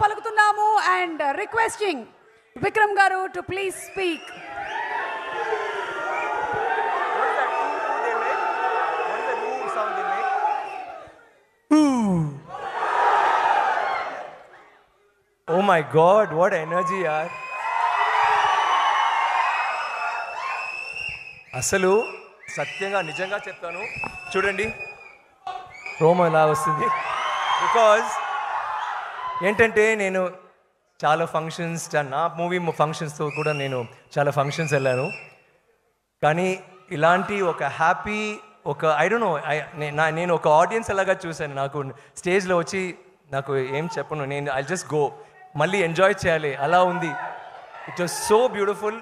పలుకుతున్నాము and requesting Vikram గారు to please speak. Oh my God, what energy, yaar. అసలు సత్యంగా నిజంగా చెప్తాను, చూడండి రోమం ఎలా వస్తుంది. బికాజ్ ఏంటంటే నేను చాలా ఫంక్షన్స్, నా మూవీ ఫంక్షన్స్తో కూడా నేను చాలా ఫంక్షన్స్ వెళ్ళాను. కానీ ఇలాంటి ఒక హ్యాపీ ఒక ఐ డోంట్ నో, నేను ఒక ఆడియన్స్ అలాగా చూశాను. నాకు స్టేజ్లో వచ్చి నాకు ఏం చెప్పను, నేను ఐ జస్ట్ గో, మళ్ళీ ఎంజాయ్ చేయాలి అలా ఉంది. It was so beautiful.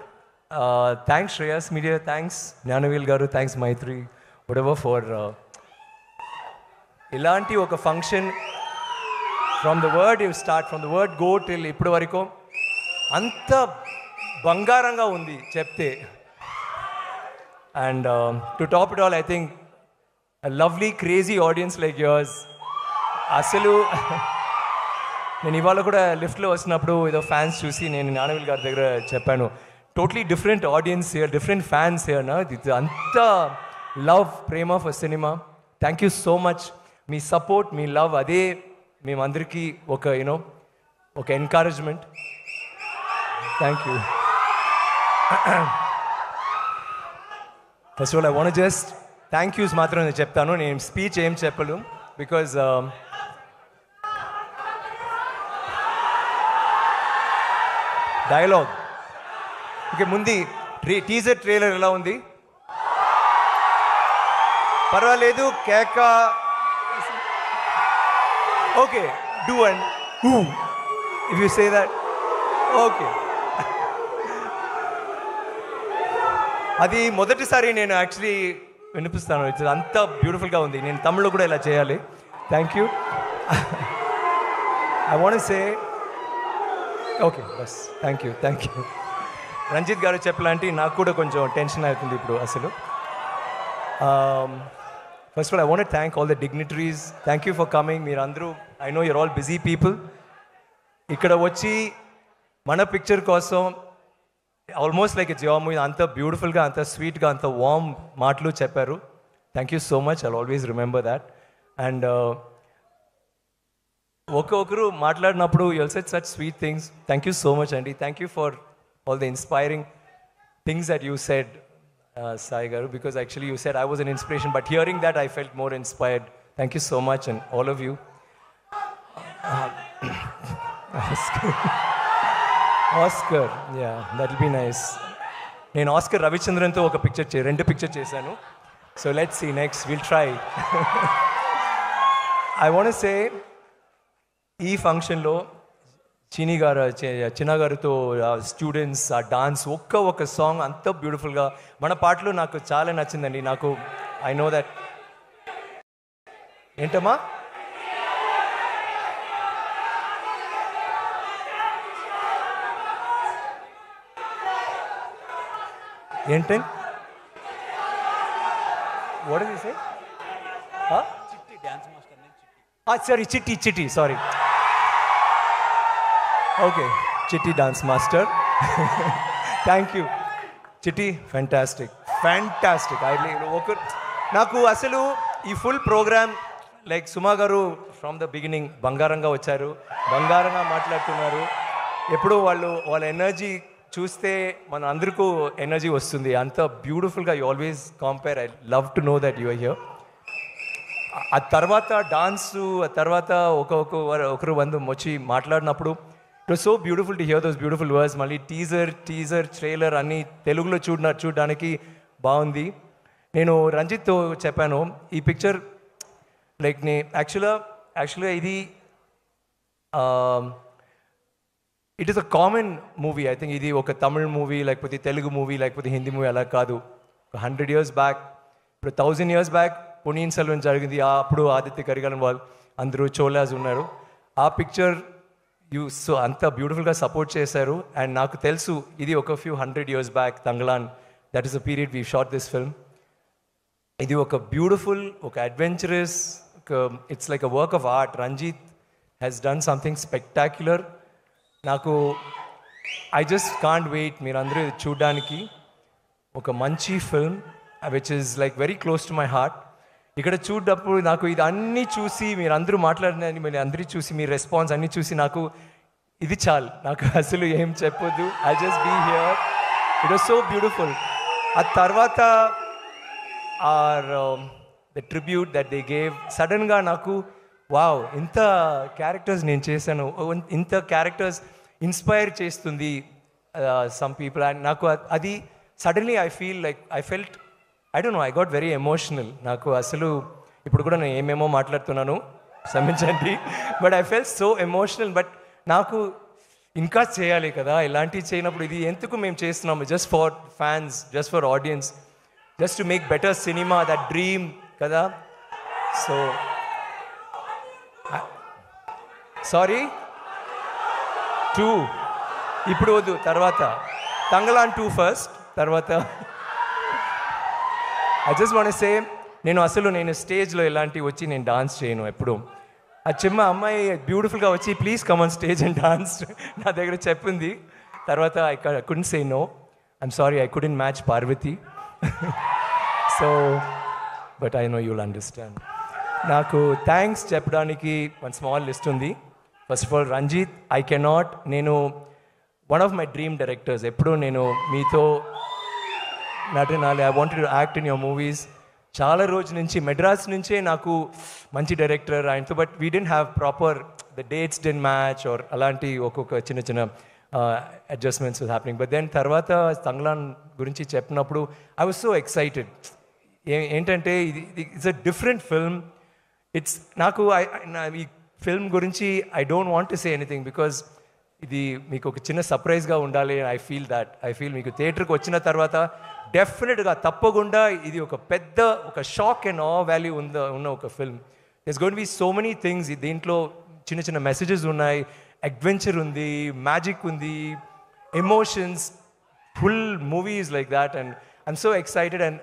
Thanks Shreyas media, thanks Gnanavel గారు, థ్యాంక్స్ మైత్రి, వాటెవర్ ఫర్ ఇలాంటి ఒక function from the word you start, from the word go till ఇప్పటి వరకు అంత బంగారంగా ఉంది చెప్తే. And to top it all, I think a lovely crazy audience like yours. అసలు నేను ఇవాళ కూడా లిఫ్ట్లో వస్తున్నప్పుడు ఏదో ఫ్యాన్స్ చూసి నేను జ్ఞానవేల్ గారి దగ్గర చెప్పాను, totally different audience here, different fans here నా, ఇది అంత love Prema for cinema. Thank you so much. Me support, me love, అదే మేమందరికీ ఒక యూనో ఒక encouragement. Thank you. First of all I want just thank use మాత్రం నేను చెప్తాను, నేను స్పీచ్ ఏం చెప్పను. బికాజ్ డైలాగ్ ఓకే, ముందు టీజర్ ట్రైలర్ ఎలా ఉంది పర్వాలేదు, కేక okay, do and if you say that okay. అది మొదటిసారి నేను యాక్చువల్లీ వినిపిస్తాను, అంత బ్యూటిఫుల్గా ఉంది. నేను తమిళ్లో కూడా ఇలా చేయాలి. Thank you. I want say okay బస్, thank you, thank you. Ranjit garu చెప్పాలంటే నాకు కూడా కొంచెం టెన్షన్ అవుతుంది ఇప్పుడు అసలు. First of all I want thank all the dignitaries, thank you for coming. మీరు అందరూ, I know your all busy people, ఇక్కడ వచ్చి మన పిక్చర్ కోసం almost like a job movie అంత బ్యూటిఫుల్గా, అంత స్వీట్గా, అంత వార్మ్ మాటలు చెప్పారు. Thank you so much, I always remember that. And ఒక్కొక్కరు మాట్లాడినప్పుడు you said such sweet things. Thank you so much అండి. Thank you for all the inspiring things that you said Sai garu, because actually you said I was an inspiration, but hearing that I felt more inspired. Thank you so much and all of you. Oscar, yeah that will be nice. నేను ఆస్కర్ రవిచంద్రన్తో ఒక picture రెండు picture చేశాను. So let's see next, will try. I want సే ఈ ఫంక్షన్లో చిన్న గారితో students ఆ డాన్స్, ఒక్క సాంగ్ అంత బ్యూటిఫుల్గా, మన పాటలు నాకు చాలా నచ్చిందండి. నాకు ఐ నో దట్. ఏంటమ్మా ఏంటి వాట్ ఇస్ సే సారీ చిట్టి సారీ ఓకే, చిట్టి డాన్స్ మాస్టర్. థ్యాంక్ యూ చిట్టి, ఫ్యాంటాస్టిక్ ఫ్యాంటాస్టిక్. నాకు అసలు ఈ ఫుల్ ప్రోగ్రామ్ లైక్ సుమా గారు ఫ్రమ్ ద బిగినింగ్ బంగారంగా వచ్చారు, బంగారంగా మాట్లాడుతున్నారు. ఎప్పుడు వాళ్ళ ఎనర్జీ చూస్తే మన అందరికీ ఎనర్జీ వస్తుంది, అంత బ్యూటిఫుల్గా. You always compare, I love to know that you are here. ఆ తర్వాత డాన్సు, ఆ తర్వాత ఒకరు వచ్చి మాట్లాడినప్పుడు it was so beautiful to hear those beautiful words. మళ్ళీ టీజర్ ట్రైలర్ అన్నీ తెలుగులో చూడడానికి బాగుంది. నేను రంజిత్తో చెప్పాను ఈ పిక్చర్ లైక్ యాక్చువల్గా ఇది it is a common movie. I think ఇది ఒక తమిళ్ మూవీ, లేకపోతే తెలుగు మూవీ, లేకపోతే హిందీ మూవీ అలా కాదు. 100 years బ్యాక్, ఇప్పుడు 1000 years బ్యాక్ పొన్నియిన్ సెల్వన్ జరిగింది. అప్పుడు ఆదిత్య కరికాలన్ వాళ్ళు అందరూ చోళాస్ ఉన్నారు. ఆ పిక్చర్ సో అంత బ్యూటిఫుల్గా సపోర్ట్ చేశారు. అండ్ నాకు తెలుసు ఇది ఒక few 100 years back Thangalaan, that is the period we shot this film. ఇది ఒక బ్యూటిఫుల్, ఒక adventurous, it's like a work of art. Ranjit has done something spectacular. నాకు I just can't wait మీరందరూ చూడడానికి. ఒక మంచి film which is like very close to my heart. ఇక్కడ చూడప్పుడు నాకు ఇది అన్నీ చూసి మీరు అందరూ మాట్లాడినని మీరు అందరూ చూసి మీ రెస్పాన్స్ అన్నీ చూసి నాకు ఇది చాలు, నాకు అసలు ఏం చెప్పొద్దు. I just be here, it was so beautiful. ఆ తర్వాత or the tribute that they gave, సడన్గా నాకు వావ్ ఇంత క్యారెక్టర్స్ నేను చేశాను, ఇంత క్యారెక్టర్స్ ఇన్స్పైర్ చేస్తుంది సమ్ పీపుల్. అండ్ నాకు అది suddenly I feel like I felt, I don't know, I got very emotional. నాకు అసలు ఇప్పుడు కూడా నేను ఏమేమో మాట్లాడుతున్నాను, క్షమించండి, but I felt so emotional. But నాకు ఇంకా చేయాలి కదా, ఇలాంటివి చేయనప్పుడు ఇది ఎందుకు మేము చేస్తున్నాము, just for fans, just for audience, just to make better cinema, that dream కదా. సో సారీ 2 ఇప్పుడు వద్దు, తర్వాత తంగలాన్ 2 ఫస్ట్, తర్వాత ఐ జస్ట్ వాంట్ సే నేను స్టేజ్లో ఇలాంటివి వచ్చి నేను డాన్స్ చేయను ఎప్పుడు. ఆ చిన్న అమ్మాయి బ్యూటిఫుల్గా వచ్చి please come on stage and dance నా దగ్గర చెప్పింది. తర్వాత I couldn't say no, I'm sorry, I couldn't match Parvathy. So but I know you'll understand. నాకు థ్యాంక్స్ చెప్పడానికి వన్ స్మాల్ లిస్ట్ ఉంది. First of all Ranjith, I cannot, నేను one of my dream directors, ఎప్పుడు నేను మీతో నటనాలి, I wanted to act in your movies. చాలా రోజు నుంచి మెడ్రాస్ నుంచే నాకు మంచి డైరెక్టర్ ఆయనతో, but we didn't have proper the dates didn't match or అలాంటి ఒక్కొక్క చిన్న చిన్న adjustments was happening. But then తర్వాత తంగ్లాన్ గురించి చెప్పినప్పుడు ఐ వాజ్ సో ఎక్సైటెడ్. ఏంటంటే ఇది it's a different film. It's నాకు ఈ ఫిల్మ్ గురించి I don't want to say anything because ఇది మీకు ఒక చిన్న సర్ప్రైజ్గా ఉండాలి. ఐ ఫీల్ మీకు థియేటర్కి వచ్చిన తర్వాత డెఫినెట్గా తప్పకుండా ఇది ఒక పెద్ద ఒక షాక్ అండ్ ఆ వాల్యూ ఉన్న ఒక film. There's going to be so many things. దీంట్లో చిన్న చిన్న మెసేజెస్ ఉన్నాయి, అడ్వెంచర్ ఉంది, మ్యాజిక్ ఉంది, emotions, full movies like that. And I'm so excited. And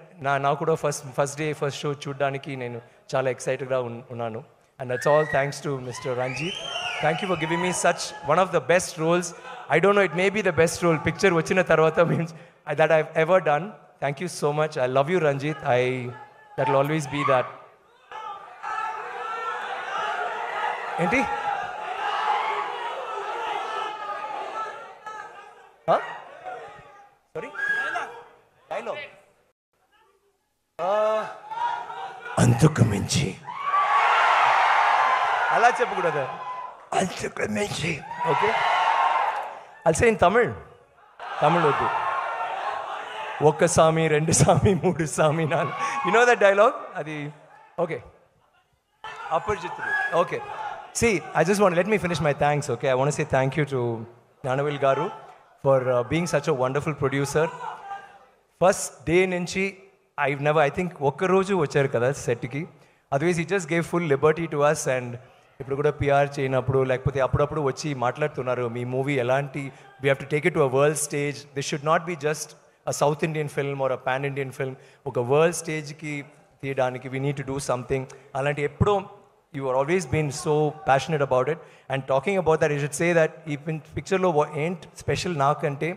నాకు కూడా ఫస్ట్ డే ఫస్ట్ షో చూడడానికి నేను చాలా ఎక్సైటెడ్గా ఉన్నాను. And that's all thanks to Mr. Ranjit. Thank you for giving me such one of the best roles. I don't know, it may be the best role. Picture vachina tarvata means that I've ever done. Thank you so much. I love you, Ranjit. That will always be that. Enti? Huh? Sorry? Dialogue. అంతకు మించి అలా చెప్పకూడదు, అంతకు మించి. Okay, అల్సే in Tamil వద్దు. ఒక్క సామి, 2 సామి, 3 Saamy, 4, you know that dialogue, అది okay. Aparichitudu. Okay, see I just want let me finish my thanks. Okay, I want say thank you to Gnanavel garu for being such a wonderful producer. First day నుంచి I think ఒక్కరోజు వచ్చారు కదా సెట్కి, otherwise he just gave full liberty to us. And ఇప్పుడు కూడా PR చేయనప్పుడు లేకపోతే అప్పుడప్పుడు వచ్చి మాట్లాడుతున్నారు, మీ మూవీ ఎలాంటి, we have to take it to a world stage. This should not be just a South Indian film or a pan Indian film. ఒక వరల్డ్ స్టేజ్కి తీయడానికి we need to do something. అలాంటి ఎప్పుడో you are always been so passionate about it. And talking about that, you should say that ఈ పిక్చర్లో ఏంటి special నాకంటే,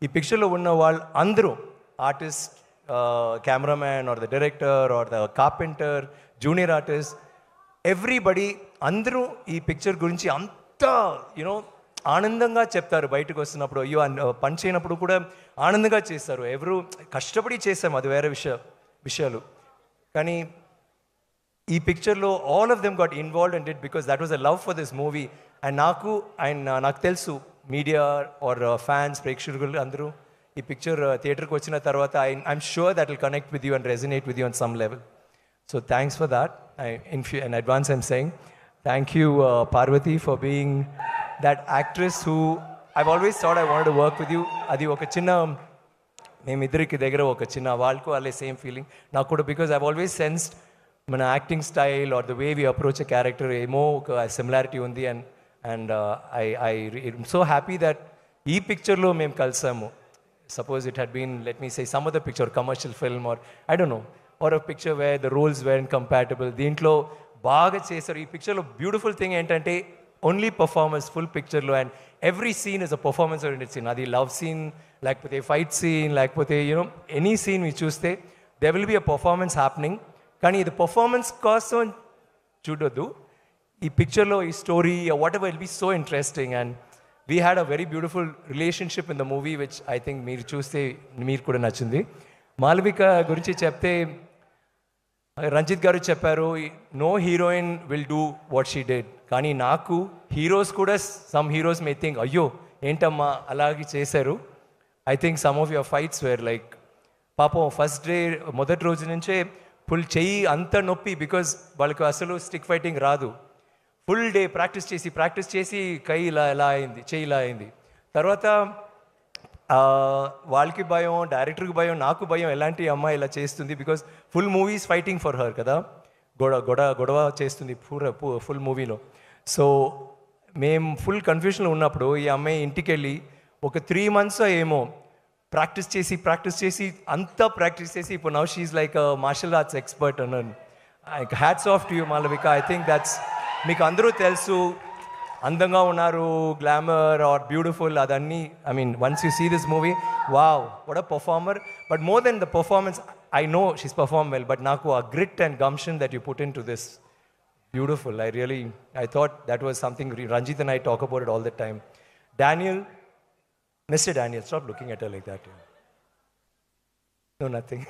ఈ పిక్చర్లో ఉన్న వాళ్ళు అందరూ artist, cameraman or the director or the carpenter, junior artist, everybody, అందరూ ఈ పిక్చర్ గురించి అంతా యూనో ఆనందంగా చెప్తారు. బయటకు వస్తున్నప్పుడు అయ్యో పని చేయనప్పుడు కూడా ఆనందంగా చేస్తారు. ఎవరు కష్టపడి చేసాము, అది వేరే విషయాలు. కానీ ఈ పిక్చర్లో all of them got involved and it because that was a love for this movie. And నాకు తెలుసు మీడియా ఆర్ ఫ్యాన్స్, ప్రేక్షకులు అందరూ ఈ పిక్చర్ థియేటర్కి వచ్చిన తర్వాత I'm sure that will connect with you and resonate with you on some level. So thanks for that. In advance I'm saying thank you Parvati for being that actress who I've always thought I wanted to work with you. Adi oka chinna మేమిద్దరికి దగ్గర ఒక చిన్న వాళ్ళకు వాళ్ళే same feeling నాకు కూడా, because I've always sensed మన acting style or the way we approach a character ఏమో ఒక సిమిలారిటీ ఉంది. And I'm so happy that ఈ పిక్చర్లో మేము కలిసాము. Suppose it had been, let me say, some other picture, commercial film or I don't know, or a picture where the roles were incompatible. దీంట్లో బాగా చేశారు. ఈ పిక్చర్లో బ్యూటిఫుల్ థింగ్ ఏంటంటే ఓన్లీ పర్ఫార్మెన్స్ ఫుల్ పిక్చర్లో, and every scene is a performance oriented scene. అది love scene లేకపోతే fight scene లేకపోతే యూనో ఎనీ సీన్ మీరు చూస్తే they will be a performance happening. కానీ ఇది పర్ఫార్మెన్స్ కోసం చూడొద్దు, ఈ పిక్చర్లో ఈ story whatever will be so interesting. And we had a very beautiful relationship in the movie which I think మీరు చూస్తే మీరు కూడా నచ్చింది. మాలవిక గురించి చెప్తే రంజిత్ గారు చెప్పారు no heroine will do what she did. కానీ నాకు హీరోస్ కూడా సమ్ హీరోస్ మే థింక్ అయ్యో ఏంటమ్మా అలాగే చేశారు. I think some of your fights were like పాపం ఫస్ట్ డే మొదటి రోజు నుంచే ఫుల్ చెయ్యి అంత నొప్పి, బికాజ్ వాళ్ళకి అసలు స్టిక్ ఫైటింగ్ రాదు. ఫుల్ డే ప్రాక్టీస్ చేసి కై ఇలా అయింది, చెయ్యి ఇలా అయింది. తర్వాత వాళ్ళకి భయం, డైరెక్టర్కి భయం, నాకు భయం ఎలాంటి అమ్మాయి ఇలా చేస్తుంది, because full movies fighting for her కదా, గొడవ చేస్తుంది ఫుల్ మూవీలో. సో మేము ఫుల్ కన్ఫ్యూషన్లో ఉన్నప్పుడు ఈ అమ్మాయి ఇంటికి వెళ్ళి ఒక 3 months ఏమో ప్రాక్టీస్ చేసి అంతా ప్రాక్టీస్ చేసి ఇప్పుడు now she like martial arts expert అన్నాను. Hats off to you Malavika. I think that's మీకు అందరూ తెలుసు అందంగా ఉన్నారు, గ్లామర్ ఆర్ బ్యూటిఫుల్ అదన్నీ. I mean once you see this movie wow what a performer. But more than the performance I know she's perform well, but నాకు ఆ grit and gumption that you put in to this beautiful. I thought that was something Ranjit and I talk about it all the time. Daniel, Mr. Daniel, stop looking at her like that. No, nothing.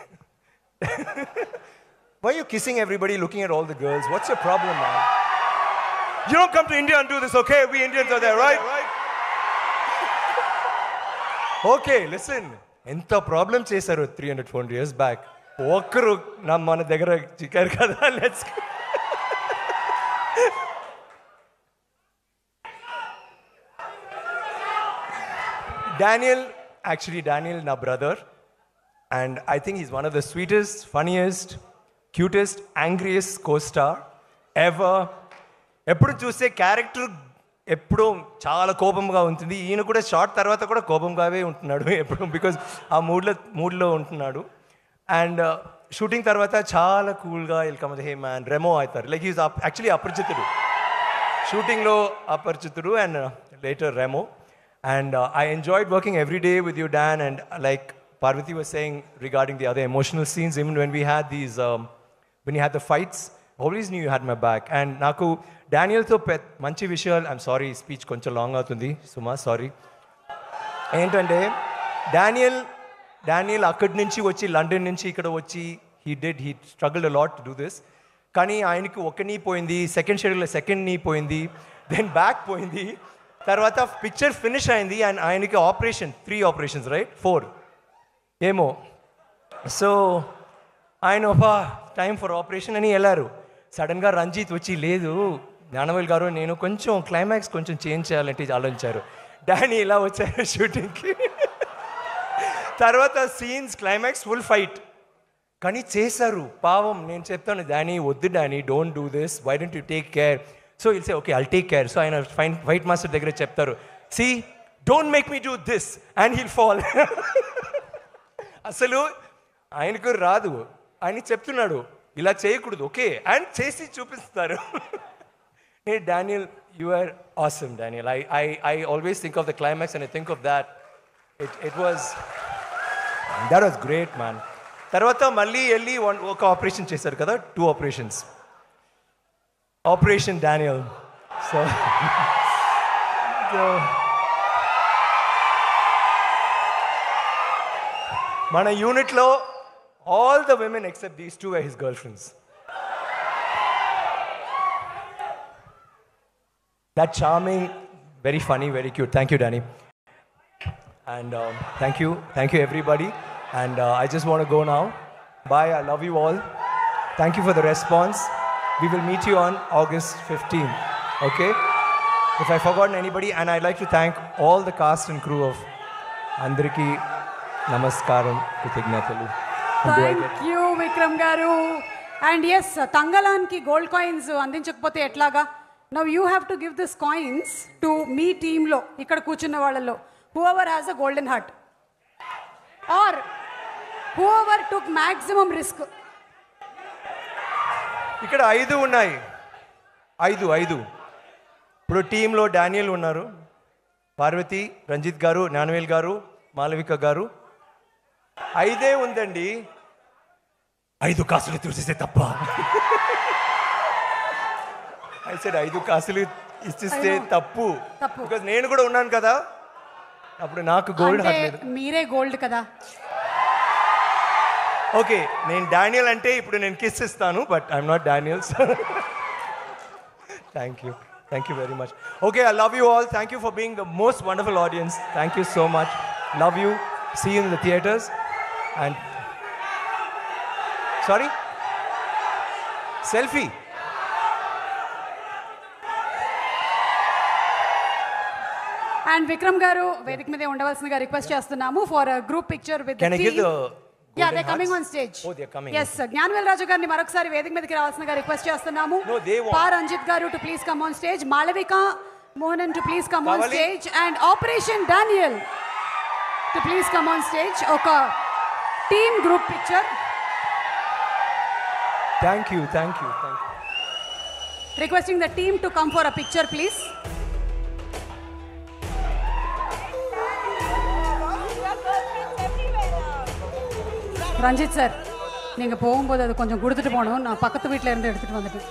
Why are you kissing everybody, looking at all the girls? What's your problem, man? You don't come to India and do this, okay? We Indians are there, right? Okay, listen. ఎంత problem చేశారు 300-400 years back. ఒక్కరు మన దగ్గర చిక్కారు కదా. Let's Daniel, my brother, and I think he's one of the sweetest, funniest, cutest, angriest co-star ever. ఎప్పుడు చూస్తే character ఎప్పుడూ చాలా కోపంగా ఉంటుంది. ఈయన కూడా షార్ట్ తర్వాత కూడా కోపంగానే ఉంటున్నాడు ఎప్పుడు, బికాజ్ ఆ మూడ్లో ఉంటున్నాడు. అండ్ షూటింగ్ తర్వాత చాలా కూల్గా వెల్కమ్ హే మ్యాన్ రెమో అవుతారు. లైక్ ఈజ్ యాక్చువల్లీ అపరిచితుడు, షూటింగ్లో Aparichitudu and later Remo. And I enjoyed working every day with you, Dan. And like Parvati was saying regarding the other emotional scenes, even when we had these, when you had the fights, always knew you had my back. And naku Daniel tho manchi vishayal, I'm sorry, speech koncha long avutundi, Suma, sorry. Entante Daniel akkadi nunchi vachi London nunchi ikkada vachi he struggled a lot to do this. Kani ayaniki oka knee poyindi, second schedule second knee poyindi, then back poyindi. తర్వాత picture finish అయింది and ఆయనకి operation 3 operations right 4 ఏమో. So ఆయన ఒక time for operation అని వెళ్ళారు. సడన్గా రంజిత్ వచ్చి లేదు జ్ఞానవేల్ గారు నేను కొంచెం క్లైమాక్స్ కొంచెం చేంజ్ చేయాలంటే ఆలోచించారు. డానీ ఇలా వచ్చారు షూటింగ్కి. తర్వాత సీన్స్ క్లైమాక్స్ ఫుల్ ఫైట్ కానీ చేశారు పావం. నేను చెప్తాను డానీ వద్దు Danny don't do this, why don't you take care. So he'll say, okay, I'll take care. So ఆయన ఫైట్ మాస్టర్ దగ్గర చెప్తారు, see, don't make me do this, and he'll fall. అసలు ఆయనకు రాదు, ఆయన చెప్తున్నాడు ఇలా చేయకూడదు, ఓకే అండ్ చేసి చూపిస్తారు. Hey Daniel, you are awesome, Daniel. I always think of the climax and I think of that. It was great, man. తర్వాత మళ్ళీ వెళ్ళి ఒక ఆపరేషన్ చేశారు కదా, 2 operations. Operation Daniel. So మన యూనిట్లో all the women except these 2 were his girlfriends. That charming, very funny, very cute. Thank you, Danny. And thank you everybody. And I just want to go now. Bye, I love you all. Thank you for the response. We will meet you on August 15th, okay? If I forgotten anybody, and I'd like to thank all the cast and crew of Andariki Namaskaram Krithignatalu. Thank you, Vikram Garu. And yes, Tangalanki gold coins andinchakapothe etlaga. Now you have to give these coins to me team lo, ikkada కూర్చున్న వాళ్ళలో whoever has a golden heart or whoever took maximum risk. ఇక్కడ 5 ఉన్నాయి, 5 ఇప్పుడు టీంలో Daniel ఉన్నారు, పార్వతి, రంజిత్ గారు, జ్ఞానవేల్ గారు, మాలవిక గారు. 5 ఉందండి. 5 కాసులు చూసేస్తే తప్ప. అయితే 5 కాసులు ఇచ్చిస్తే తప్పు. బికాజ్ నేను కూడా ఉన్నాను కదా, అప్పుడు నాకు గోల్డ్ హార్ట్. మీరే గోల్డ్ కదా. ఓకే, నేను డానియల్ అంటే ఇప్పుడు నేను కిస్ ఇస్తాను, but I'm not Daniel. Thank you very much. Okay, I love you all. Thank you for being the most wonderful audience. Thank you so much. Love you. See you in the theatres. And sorry, selfie. And Vikram garu వేదిక మీదే ఉండవలసిందిగా request చేస్తున్నాము for group picture with can I give the yeah they coming on stage. Oh, they are coming. Yes, Gnanavel Raju గారిని మరొకసారి వేదిక మీదకి రావాల్సిందిగా request చేస్తున్నాము. No, they want. Pa Ranjith garu to please come on stage. Malavika Mohanan to please come on Kavali. Stage. And ఆపరేషన్ Daniel to please come on stage. ఒక team group picture. Thank you. Requesting the team to come for a picture, please. Ranjith sir, நீங்கள் போகும்போது அது கொஞ்சம் கொடுத்துட்டு போகணும். நான் பக்கத்து வீட்டில் இருந்து எடுத்துகிட்டு வந்துட்டேன்.